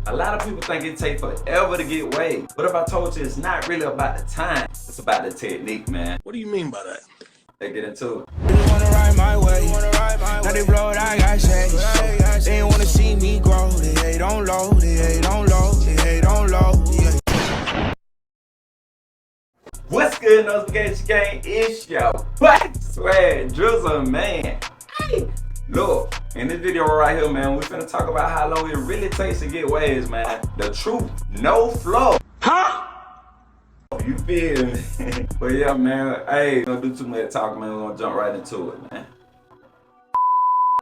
A lot of people think it takes forever to get waves. What if I told you it's not really about the time, it's about the technique, man? What do you mean by that? Let's get into it. They wanna ride my way. Now they blow it, I got shades. They ain't wanna see me grow. They hate on low, they hate on low, they hate on low. Yeah. What's good, Notification Gang? It's your boy, Swag Drizzle, man. Hey, look, in this video right here, man, we finna talk about how long it really takes to get waves, man. The truth, no fluff. Huh? You feel me? But yeah, man, hey, don't do too much talking, man. We're gonna jump right into it, man.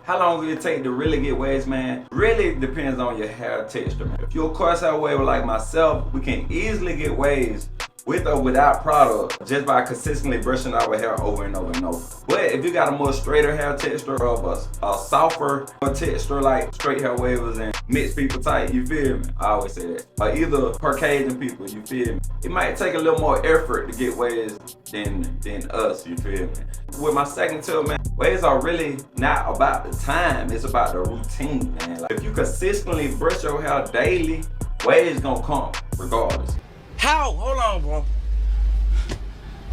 How long will it take to really get waves, man? Really depends on your hair texture, man. If you're a coarse hair waver like myself, we can easily get waves with or without product just by consistently brushing our hair over and over and over. But if you got a more straighter hair texture or a softer texture like straight hair wavers and mixed people type, you feel me? I always say that. Or either Caucasian people, you feel me? It might take a little more effort to get waves than us, you feel me? With my second tip, man, waves are really not about the time, it's about the routine, man. Like, if you consistently brush your hair daily, waves gonna come regardless. How? Hold on, bro.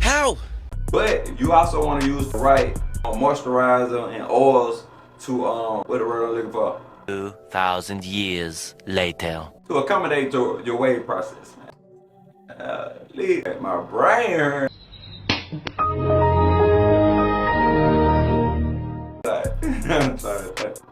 How? But you also want to use the right moisturizer and oils to what the word I'm looking for? 2,000 years later. To accommodate your wave process, man. Leave my brain hurt.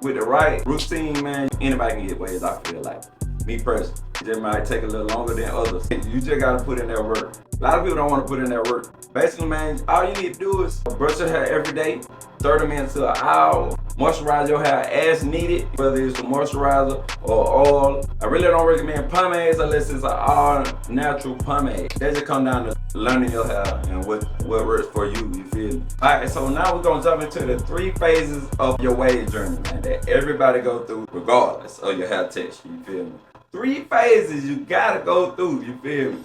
With the right routine, man, anybody can get waves, I feel like. Me personally. It just might take a little longer than others. You just gotta put in that work. A lot of people don't want to put in that work. Basically, man, all you need to do is brush your hair every day, 30 minutes to an hour. Moisturize your hair as needed, whether it's a moisturizer or oil. I really don't recommend pomades unless it's an all natural pomade. That just come down to learning your hair and what works for you feel me? Alright, so now we're gonna jump into the 3 phases of your wave journey, man, that everybody go through regardless of your hair texture, you feel me? 3 phases you gotta go through, you feel me?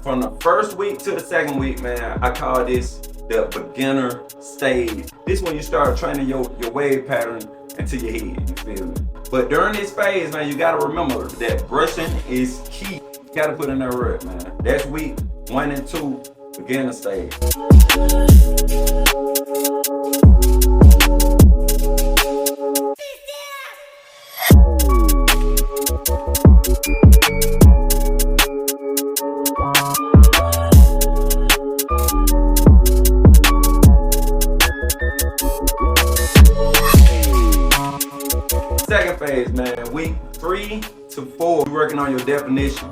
From the first week to the second week, man, I call this the beginner stage. This when you start training your wave pattern into your head, you feel me? But during this phase, man, you gotta remember that brushing is key. You gotta put in that work, man. That's week 1 and 2, beginner stage. Second phase, man, week 3 to 4, you're working on your definition.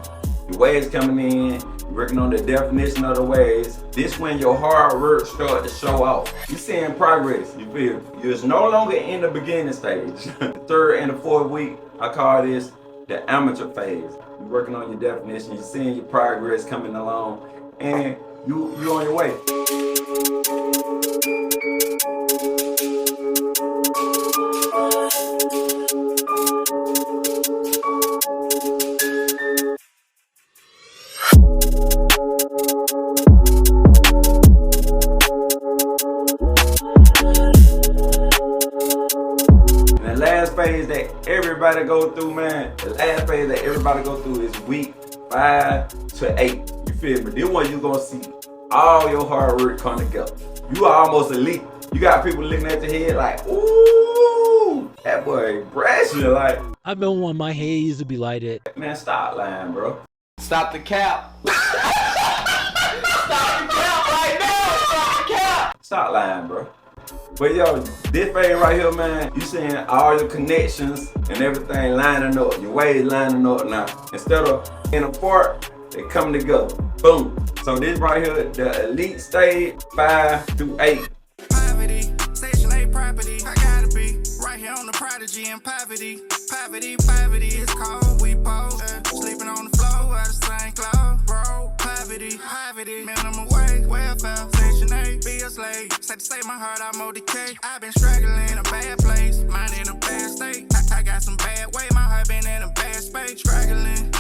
Your waves coming in, you're working on the definition of the waves. This when your hard work start to show off. You're seeing progress, you feel? You're no longer in the beginning stage. The 3rd and the 4th week, I call this the amateur phase. You're working on your definition, you're seeing your progress coming along, and you're on your way. Last phase that everybody go through, man. The last phase that everybody go through is week 5 to 8. You feel me? This one you gonna see all your hard work come together. You are almost elite. You got people looking at your head like, ooh, that boy brushing like. I've been wanting my hair used to be like that. Man, stop lying, bro. Stop the cap. Stop the cap right now. Stop the cap. Stop lying, bro. But yo, this phase right here, man, you seeing all your connections and everything lining up, your waves lining up now. Instead of in a part, they come together. Boom. So this right here, the elite stage, 5 through 8. Poverty, station 8 property. I gotta be right here on the prodigy and poverty. Poverty is cold. We pose, sleeping on the floor out of same clothes. Bro, poverty, minimum wage, welfare, station 8, be a slave. Say to save my heart, I'm ODK. I've been struggling in a bad place, mine in a bad state. I got some bad way, my heart been in a bad space. Struggling,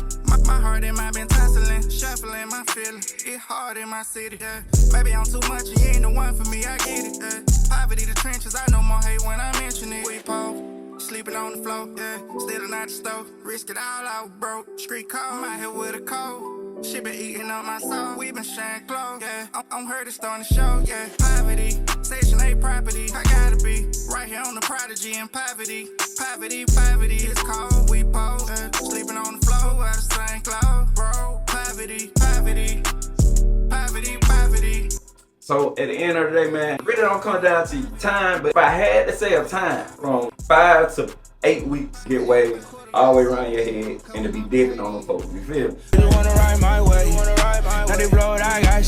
my heart and mind been tussling, shuffling my feeling. It hard in my city, yeah. Maybe I'm too much, you ain't the one for me, I get it, yeah. Poverty, the trenches, I know more hate when I mention it. We pause. Sleeping on the floor, yeah. Still not the stove. Risk it all out, broke. Street cold. I'm out here with a cold. She been eating up my soul. We been sharing clothes, yeah. I'm her that's starting the show, yeah. Poverty, Station 8 property. I gotta be right here on the Prodigy and poverty. Poverty, it's cold. We pose, yeah. Sleeping on the floor, out of same clothes, bro. Poverty. So at the end of the day, man, it really don't come down to time, but if I had to say a time from 5 to 8 weeks, get waves all the way around your head and to be dipping on the folks, you feel me? You wanna ride my way, now they blow it, I got